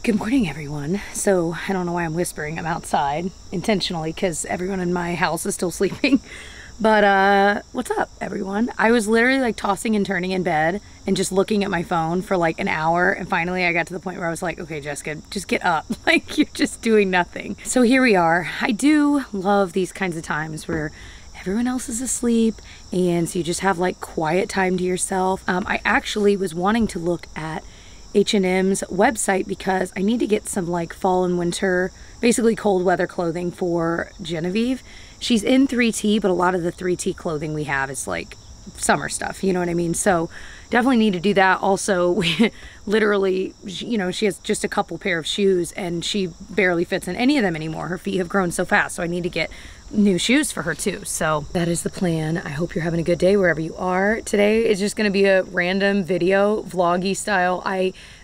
Good morning, everyone. So I don't know why I'm whispering. I'm outside intentionally because everyone in my house is still sleeping. But what's up, everyone? I was literally like tossing and turning in bed and just looking at my phone for like an hour, and finally I got to the point where I was like, okay, Jessica, just get up. Like, you're just doing nothing. So here we are. I do love these kinds of times where everyone else is asleep and so you just have like quiet time to yourself. I actually was wanting to look at H&M's website because I need to get some like fall and winter, basically cold weather clothing for Genevieve. She's in 3T, but a lot of the 3T clothing we have is like summer stuff, you know what I mean? So definitely need to do that. Also, we literally, you know, she has just a couple pair of shoes and she barely fits in any of them anymore. Her feet have grown so fast, so I need to get new shoes for her too. So that is the plan. I hope you're having a good day wherever you are. Today is just gonna be a random video, vloggy style.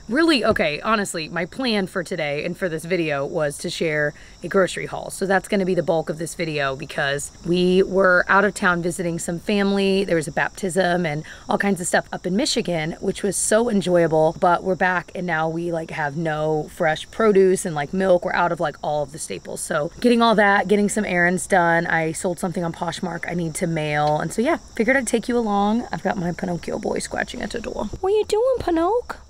Okay, honestly, my plan for today and for this video was to share a grocery haul. So that's gonna be the bulk of this video because we were out of town visiting some family. There was a baptism and all kinds of stuff up in Michigan, which was so enjoyable, but we're back and now we like have no fresh produce and like milk. We're out of like all of the staples. So getting all that, getting some errands done. I sold something on Poshmark I need to mail. And so yeah, figured I'd take you along. I've got my Pinocchio boy scratching at the door. What are you doing, Pinocchio?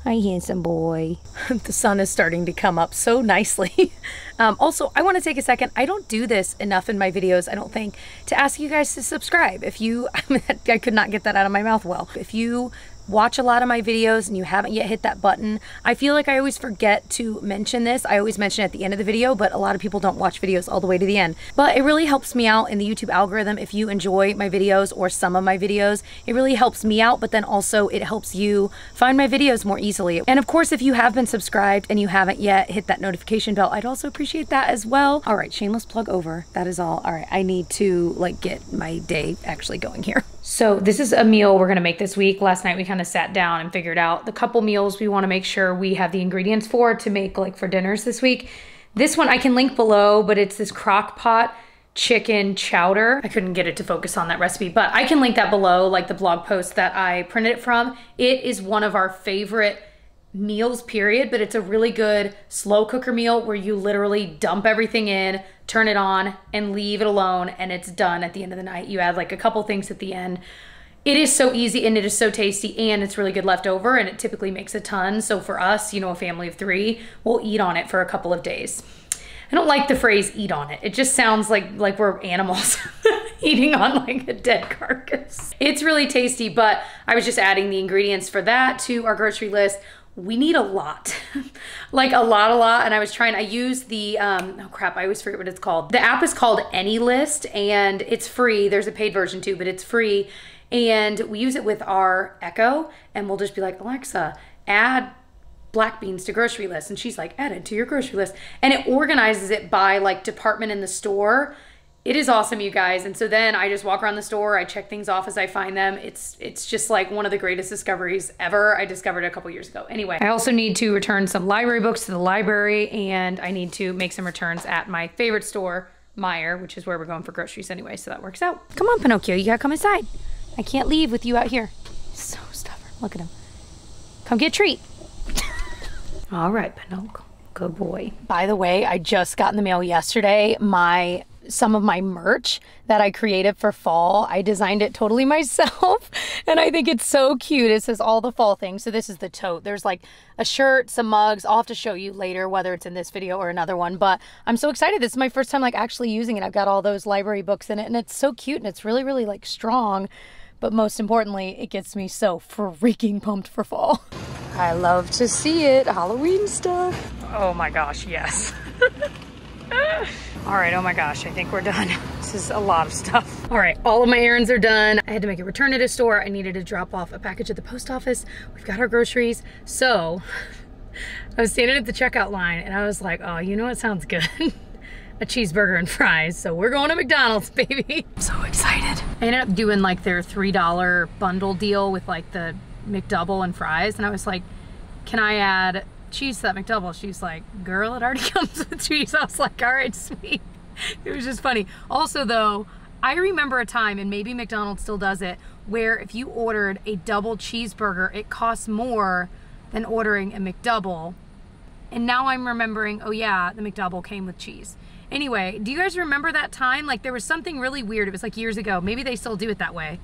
Hi, handsome boy. The sun is starting to come up so nicely. Also, I want to take a second. I don't do this enough in my videos, I don't think, to ask you guys to subscribe. If you, I could not get that out of my mouth well. If you watch a lot of my videos and you haven't yet hit that button, I feel like I always forget to mention this. I always mention it at the end of the video, but a lot of people don't watch videos all the way to the end. But it really helps me out in the YouTube algorithm if you enjoy my videos or some of my videos. It really helps me out, but then also it helps you find my videos more easily. And of course, if you have been subscribed and you haven't yet hit that notification bell, I'd also appreciate that as well. All right, shameless plug over. That is all. All right, I need to like get my day actually going here. So this is a meal we're gonna make this week. Last night we kind of sat down and figured out the couple meals we wanna make sure we have the ingredients for to make like for dinners this week. This one I can link below, but it's this crock pot chicken chowder. I couldn't get it to focus on that recipe, but I can link that below, like the blog post that I printed it from. It is one of our favorite meals, period, but it's a really good slow cooker meal where you literally dump everything in, turn it on, and leave it alone, and it's done at the end of the night. You add like a couple things at the end. It is so easy and it is so tasty, and it's really good leftover, and it typically makes a ton. So for us, you know, a family of 3, we'll eat on it for a couple of days. I don't like the phrase eat on it. It just sounds like we're animals eating on like a dead carcass. It's really tasty, but I was just adding the ingredients for that to our grocery list. We need a lot, like a lot. And I use the, oh crap, I always forget what it's called. The app is called AnyList and it's free. There's a paid version too, but it's free. And we use it with our Echo and we'll just be like, Alexa, add black beans to grocery list. And she's like, add it to your grocery list. And it organizes it by like department in the store. It is awesome, you guys. And so then I just walk around the store, I check things off as I find them. It's just like one of the greatest discoveries ever. I discovered it a couple years ago. Anyway, I also need to return some library books to the library, and I need to make some returns at my favorite store, Meijer, which is where we're going for groceries anyway, so that works out. Come on, Pinocchio, you gotta come inside. I can't leave with you out here. He's so stubborn, look at him. Come get a treat. All right, Pinocchio, good boy. By the way, I just got in the mail yesterday some of my merch that I created for fall. I designed it totally myself and I think it's so cute. It says all the fall things. So this is the tote. There's like a shirt, some mugs. I'll have to show you later whether it's in this video or another one, but I'm so excited. This is my first time like actually using it. I've got all those library books in it and it's so cute and it's really, really like strong. But most importantly, it gets me so freaking pumped for fall. I love to see it. Halloween stuff. Oh my gosh, yes. All right, oh my gosh, I think we're done. This is a lot of stuff. All right, all of my errands are done. I had to make a return at a store. I needed to drop off a package at the post office. We've got our groceries. So I was standing at the checkout line and I was like, oh, you know what sounds good? A cheeseburger and fries. So we're going to McDonald's, baby. I'm so excited. I ended up doing like their $3 bundle deal with like the McDouble and fries. And I was like, can I add cheese to that McDouble? She's like, girl, it already comes with cheese. I was like, all right, sweet. It was just funny. Also though, I remember a time, and maybe McDonald's still does it, where if you ordered a double cheeseburger, it costs more than ordering a McDouble. And now I'm remembering, oh yeah, the McDouble came with cheese. Anyway, do you guys remember that time? Like there was something really weird. It was like years ago. Maybe they still do it that way.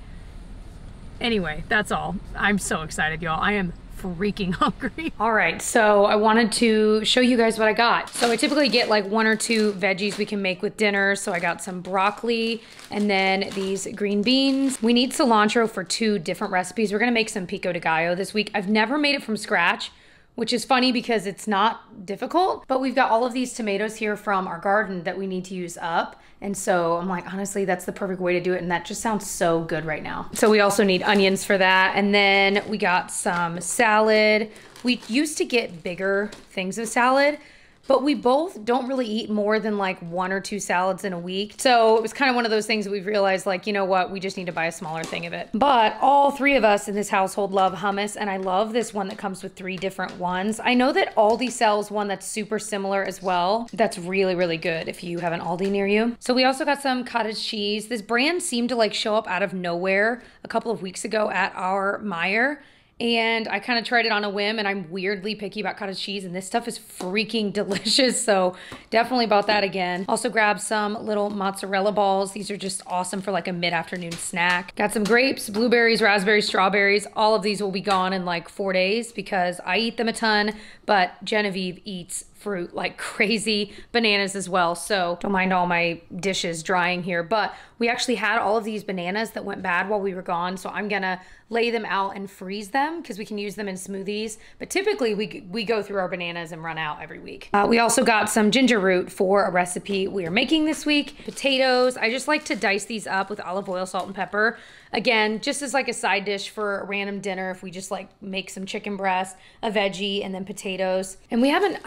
Anyway, that's all. I'm so excited, y'all. I am freaking hungry. All right, so I wanted to show you guys what I got. So I typically get like 1 or 2 veggies we can make with dinner. So I got some broccoli and then these green beans. We need cilantro for 2 different recipes. We're gonna make some pico de gallo this week. I've never made it from scratch, which is funny because it's not difficult, but we've got all of these tomatoes here from our garden that we need to use up. And so I'm like, honestly, that's the perfect way to do it. And that just sounds so good right now. So we also need onions for that. And then we got some salad. We used to get bigger things of salad, but we both don't really eat more than like 1 or 2 salads in a week. So it was kind of one of those things that we've realized, like, you know what, we just need to buy a smaller thing of it. But all 3 of us in this household love hummus, and I love this one that comes with 3 different ones. I know that Aldi sells one that's super similar as well. That's really, really good if you have an Aldi near you. So we also got some cottage cheese. This brand seemed to like show up out of nowhere a couple of weeks ago at our Meijer. And I kind of tried it on a whim, and I'm weirdly picky about cottage cheese, and this stuff is freaking delicious. So definitely bought that again. Also grabbed some little mozzarella balls. These are just awesome for like a mid-afternoon snack. Got some grapes, blueberries, raspberries, strawberries. All of these will be gone in like 4 days because I eat them a ton, but Genevieve eats fruit like crazy, bananas as well. So don't mind all my dishes drying here, but we actually had all of these bananas that went bad while we were gone. So I'm gonna lay them out and freeze them because we can use them in smoothies. But typically we go through our bananas and run out every week. We also got some ginger root for a recipe we are making this week. Potatoes, I just like to dice these up with olive oil, salt, and pepper. Again, just as like a side dish for a random dinner if we just like make some chicken breast, a veggie, and then potatoes. And we haven't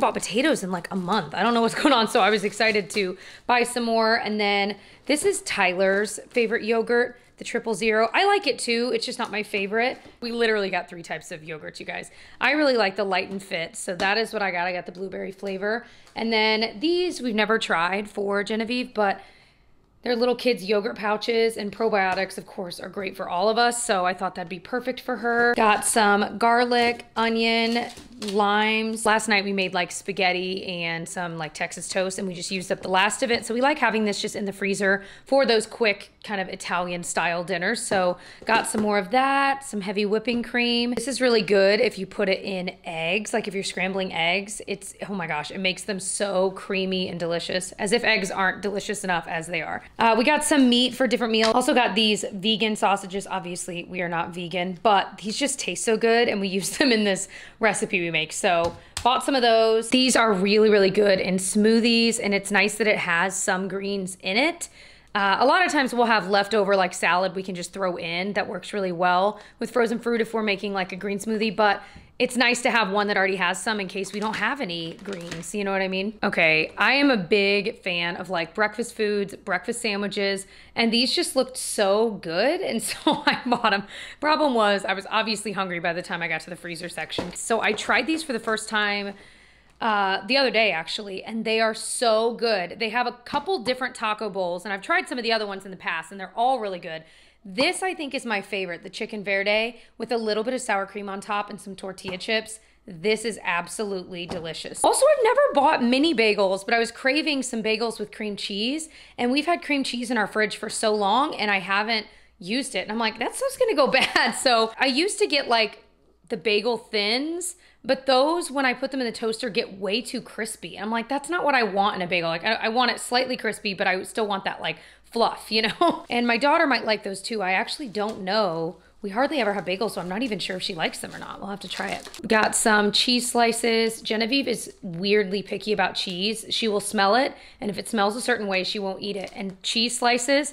bought potatoes in like a month. I don't know what's going on, so I was excited to buy some more. And then this is Tyler's favorite yogurt, the 000. I like it too, it's just not my favorite. We literally got 3 types of yogurt, you guys. I really like the Light and Fit, so that is what I got. I got the blueberry flavor. And then these we've never tried for Genevieve, but they're little kids yogurt pouches, and probiotics, of course, are great for all of us. So I thought that'd be perfect for her. Got some garlic, onion, limes. Last night we made like spaghetti and some like Texas toast, and we just used up the last of it. So we like having this just in the freezer for those quick kind of Italian style dinners. So got some more of that, some heavy whipping cream. This is really good if you put it in eggs. Like if you're scrambling eggs, it's, oh my gosh, it makes them so creamy and delicious, as if eggs aren't delicious enough as they are. We got some meat for different meals. Also got these vegan sausages. Obviously we are not vegan, but these just taste so good, and we use them in this recipe we make. So bought some of those. These are really, really good in smoothies, and it's nice that it has some greens in it. A lot of times we'll have leftover like salad we can just throw in. That works really well with frozen fruit if we're making like a green smoothie, but it's nice to have one that already has some in case we don't have any greens, you know what I mean? Okay, I am a big fan of like breakfast foods, breakfast sandwiches, and these just looked so good, and so I bought them. Problem was, I was obviously hungry by the time I got to the freezer section. So I tried these for the first time the other day actually, and they are so good. They have a couple different taco bowls, and I've tried some of the other ones in the past, and they're all really good. This I think is my favorite, the chicken verde with a little bit of sour cream on top and some tortilla chips. This is absolutely delicious. Also, I've never bought mini bagels, but I was craving some bagels with cream cheese, and we've had cream cheese in our fridge for so long, and I haven't used it. And I'm like, that stuff's gonna go bad. So I used to get like the bagel thins, but those, when I put them in the toaster, get way too crispy. I'm like, that's not what I want in a bagel. Like I want it slightly crispy, but I still want that like fluff, you know? And my daughter might like those too. I actually don't know. We hardly ever have bagels, so I'm not even sure if she likes them or not. We'll have to try it. Got some cheese slices. Genevieve is weirdly picky about cheese. She will smell it, and if it smells a certain way, she won't eat it. And cheese slices,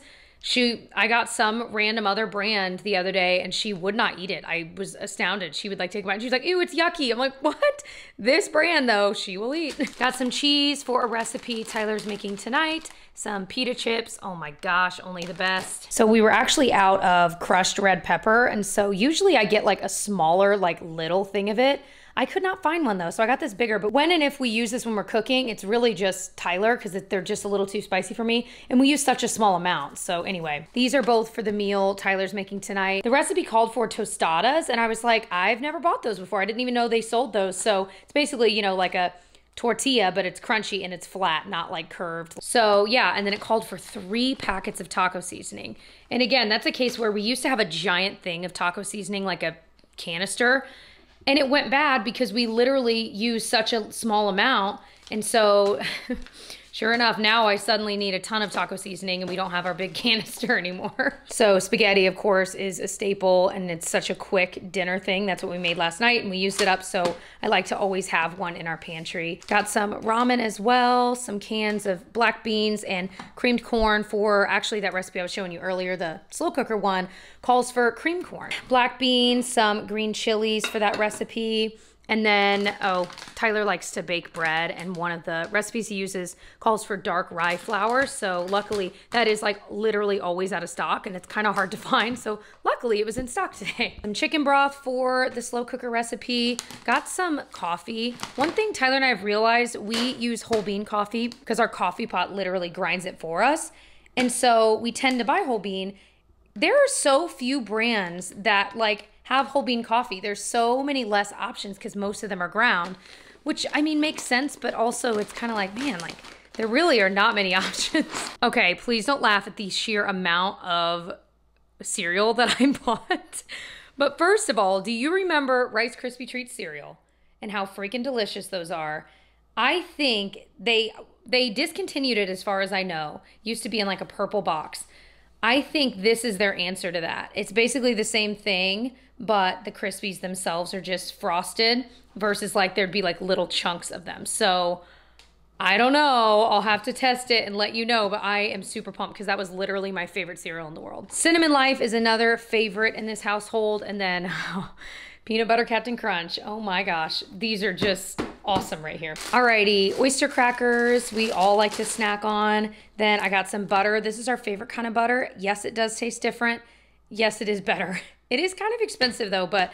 I got some random other brand the other day, and she would not eat it. I was astounded. She would like take a bite, and she was like, ew, it's yucky. I'm like, what? This brand though, she will eat. Got some cheese for a recipe Tyler's making tonight. Some pita chips. Oh my gosh, only the best. So we were actually out of crushed red pepper, and so usually I get like a smaller, like little thing of it. I could not find one though, so I got this bigger. But when and if we use this when we're cooking, it's really just Tyler because they're just a little too spicy for me. And we use such a small amount. So anyway, these are both for the meal Tyler's making tonight. The recipe called for tostadas, and I was like, I've never bought those before. I didn't even know they sold those. So it's basically, you know, like a tortilla, but it's crunchy and it's flat, not like curved. So yeah, and then it called for 3 packets of taco seasoning. And again, that's a case where we used to have a giant thing of taco seasoning, like a canister, and it went bad because we literally used such a small amount. And so sure enough, now I suddenly need a ton of taco seasoning and we don't have our big canister anymore. So spaghetti, of course, is a staple and it's such a quick dinner thing. That's what we made last night and we used it up. So I like to always have one in our pantry. Got some ramen as well, some cans of black beans and creamed corn for actually that recipe I was showing you earlier, the slow cooker one calls for cream corn. Black beans, some green chilies for that recipe. And then, oh, Tyler likes to bake bread, and one of the recipes he uses calls for dark rye flour. So luckily, that is like literally always out of stock, and it's kind of hard to find. So luckily, it was in stock today. Some chicken broth for the slow cooker recipe. Got some coffee. One thing Tyler and I have realized, we use whole bean coffee because our coffee pot literally grinds it for us. And so we tend to buy whole bean. There are so few brands that like have whole bean coffee. There's so many less options because most of them are ground, which I mean makes sense, but also it's kind of like, man, like there really are not many options. Okay, please don't laugh at the sheer amount of cereal that I bought. But first of all, do you remember Rice Krispie Treat cereal and how freaking delicious those are? I think they discontinued it as far as I know. Used to be in like a purple box. I think this is their answer to that. It's basically the same thing, but the Krispies themselves are just frosted versus like there'd be like little chunks of them. So I don't know. I'll have to test it and let you know, but I am super pumped because that was literally my favorite cereal in the world. Cinnamon Life is another favorite in this household. And then Peanut Butter Captain Crunch. Oh my gosh. These are just awesome right here. Alrighty, oyster crackers, we all like to snack on. Then I got some butter. This is our favorite kind of butter. Yes, it does taste different. Yes, it is better. It is kind of expensive though, but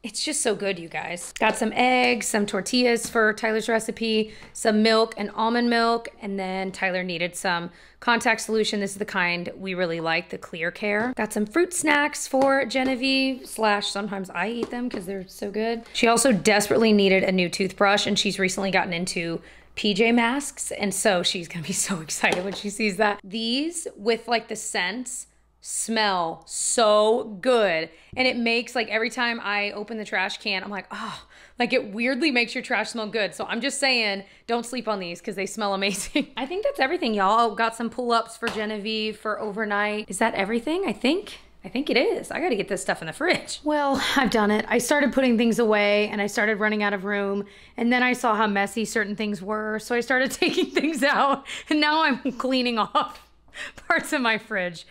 it's just so good, you guys. Got some eggs, some tortillas for Tyler's recipe, some milk and almond milk, and then Tyler needed some contact solution. This is the kind we really like, the Clear Care. Got some fruit snacks for Genevieve, / sometimes I eat them because they're so good. She also desperately needed a new toothbrush, and she's recently gotten into PJ masks, and so she's gonna be so excited when she sees that. These with like the scents smell so good, and it makes like every time I open the trash can, I'm like, oh, like it weirdly makes your trash smell good. So I'm just saying, don't sleep on these because they smell amazing. I think that's everything, y'all. Got some pull-ups for Genevieve for overnight. Is that everything? I think it is. I gotta get this stuff in the fridge. Well, I've done it. I started putting things away and I started running out of room, and then I saw how messy certain things were, so I started taking things out, and now I'm cleaning off parts of my fridge.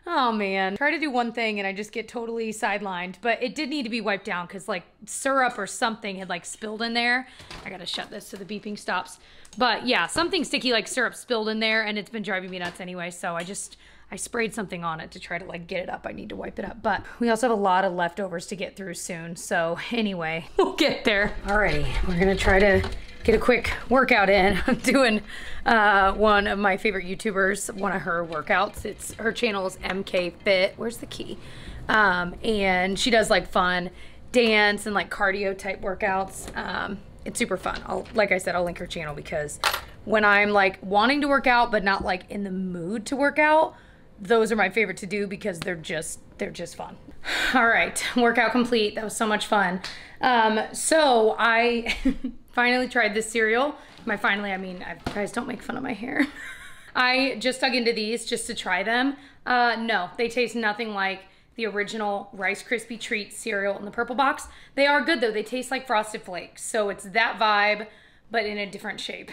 Oh man, try to do one thing and I just get totally sidelined, but it did need to be wiped down because like syrup or something had like spilled in there. I gotta shut this so the beeping stops. But yeah, something sticky like syrup spilled in there and it's been driving me nuts anyway. So I sprayed something on it to try to like get it up. I need to wipe it up, but we also have a lot of leftovers to get through soon. So anyway, we'll get there. Alrighty, we're gonna try to get a quick workout in. I'm doing one of my favorite YouTubers, one of her workouts. Her channel is MK Fit. Where's the key? And she does like fun dance and like cardio type workouts. It's super fun. Like I said, I'll link her channel because when I'm like wanting to work out but not like in the mood to work out, those are my favorite to do because they're just fun. All right, workout complete. That was so much fun. So I finally tried this cereal. By finally, I mean, guys, don't make fun of my hair. I just dug into these just to try them. No, they taste nothing like the original Rice Krispie Treat cereal in the purple box. They are good though. They taste like Frosted Flakes. So it's that vibe, but in a different shape.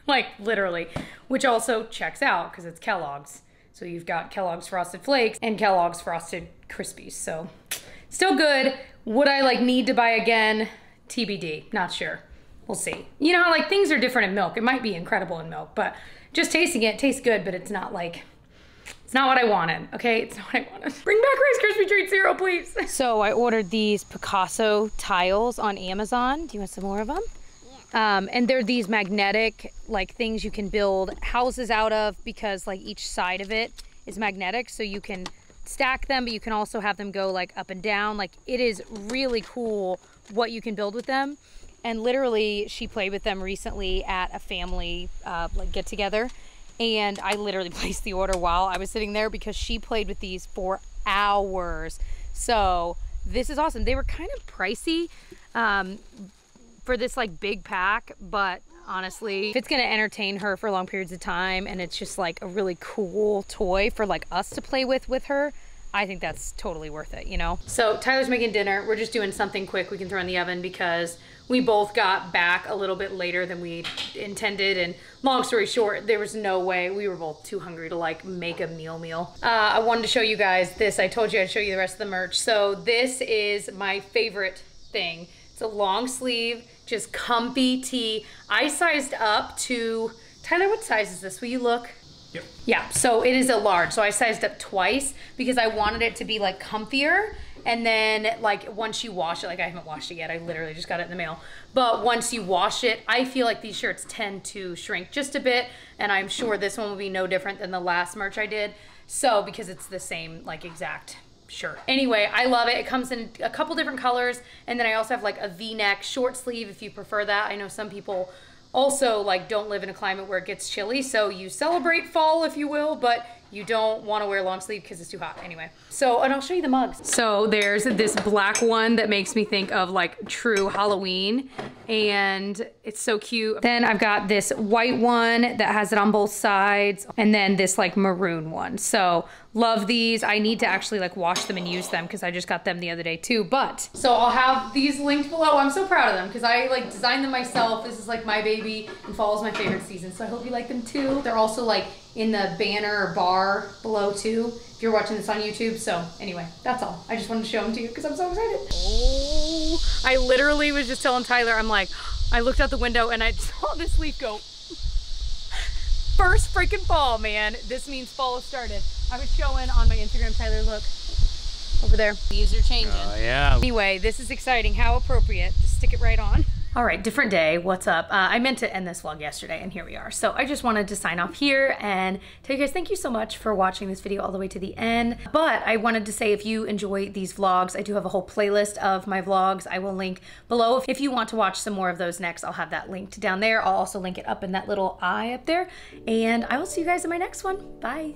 Like literally, which also checks out because it's Kellogg's. So you've got Kellogg's Frosted Flakes and Kellogg's Frosted Krispies. So still good. Would I like need to buy again? TBD, not sure. We'll see. You know how like things are different in milk. It might be incredible in milk, but just tasting it tastes good, but it's not It's not what I wanted, okay? It's not what I wanted. Bring back Rice Krispie Treat Zero, please. So I ordered these Picasso tiles on Amazon. Do you want some more of them? Yeah. And they're these magnetic like things you can build houses out of, because like each side of it is magnetic, so you can stack them, but you can also have them go like up and down. Like, it is really cool what you can build with them. And literally, she played with them recently at a family like get together. And I literally placed the order while I was sitting there because she played with these for hours. So this is awesome. They were kind of pricey for this like big pack, but honestly, if it's gonna entertain her for long periods of time and it's just like a really cool toy for like us to play with her, I think that's totally worth it, you know? So Tyler's making dinner. We're just doing something quick we can throw in the oven because we both got back a little bit later than we intended. And long story short, there was no way. We were both too hungry to like make a meal. I wanted to show you guys this. I told you I'd show you the rest of the merch. So this is my favorite thing. It's a long sleeve, just comfy tee. I sized up to, Tyler, what size is this? Will you look? Yep. Yeah, so it is a large. So I sized up twice because I wanted it to be like comfier. And then like once you wash it, like I haven't washed it yet. I literally just got it in the mail. But once you wash it, I feel like these shirts tend to shrink just a bit. And I'm sure this one will be no different than the last merch I did. So because it's the same like exact shirt. Anyway, I love it. It comes in a couple different colors. And then I also have like a V-neck short sleeve if you prefer that. I know some people also like don't live in a climate where it gets chilly, so you celebrate fall if you will, but you don't want to wear long sleeve because it's too hot anyway. So, and I'll show you the mugs. So there's this black one that makes me think of like true Halloween, and it's so cute. Then I've got this white one that has it on both sides, and then this like maroon one. So love these. I need to actually like wash them and use them because I just got them the other day too. But so I'll have these linked below. I'm so proud of them because I like designed them myself. This is like my baby, and fall is my favorite season, so I hope you like them too. They're also like in the banner or bar below too if you're watching this on YouTube. So anyway, that's all. I just wanted to show them to you because I'm so excited. Oh, I literally was just telling Tyler, I'm like, I looked out the window and I saw this leaf go. First freaking fall, man. This means fall has started. I was showing on my Instagram, Tyler, look over there. Leaves are changing. Oh yeah. Anyway, this is exciting. How appropriate. Just stick it right on. All right, different day. What's up? I meant to end this vlog yesterday, and here we are. So I just wanted to sign off here and tell you guys thank you so much for watching this video all the way to the end. But I wanted to say if you enjoy these vlogs, I do have a whole playlist of my vlogs. I will link below. If you want to watch some more of those next, I'll have that linked down there. I'll also link it up in that little eye up there. And I will see you guys in my next one. Bye.